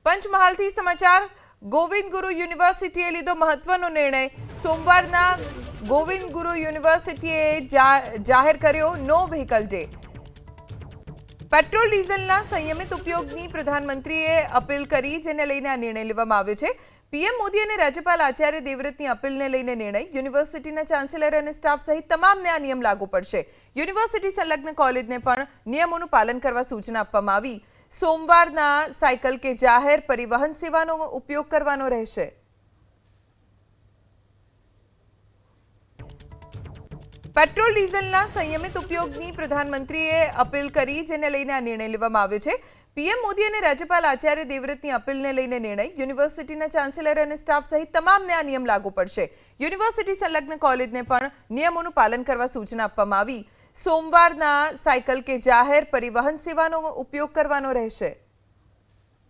પંચમહાલથી સમાચાર ગોવિંદ ગુરુ યુનિવર્સિટીએ લીધો મહત્વનો નિર્ણય। સોમવારના ગોવિંદ ગુરુ યુનિવર્સિટીએ જાહેર કર્યો નો વ્હીકલ ડે। પેટ્રોલ ડીઝલના સંયમિત ઉપયોગની પ્રધાનમંત્રીએ અપીલ કરી, જેને લઈને આ નિર્ણય લેવામાં આવ્યો છે। પીએમ મોદી અને રાજ્યપાલ આચાર્ય દેવવ્રતની અપીલને લઈને નિર્ણય। યુનિવર્સિટીના ચાન્સેલર અને સ્ટાફ સહિત તમામને આ નિયમ લાગુ પડશે। યુનિવર્સિટી સંલગ્ન કોલેજને પણ નિયમોનું પાલન કરવા સૂચના આપવામાં આવી। સોમવારના સાયકલ કે જાહેર પરિવહન સેવાનો ઉપયોગ કરવાનો રહેશે। પેટ્રોલ ડીઝલના સંયમિત ઉપયોગની પ્રધાનમંત્રીએ અપીલ કરી, જેને લઈને આ નિર્ણય લેવામાં આવ્યો છે। પીએમ મોદી અને રાજ્યપાલ આચાર્ય દેવવ્રતની અપીલને લઈને નિર્ણય। યુનિવર્સિટીના ચાન્સેલર અને સ્ટાફ સહિત તમામને આ નિયમ લાગુ પડશે। યુનિવર્સિટી સંલગ્ન કોલેજને પણ નિયમોનું પાલન કરવા સૂચના આપવામાં આવી। સોમવારના સાયકલ કે જાહેર પરિવહન સેવાનો ઉપયોગ કરવાનો રહેશે।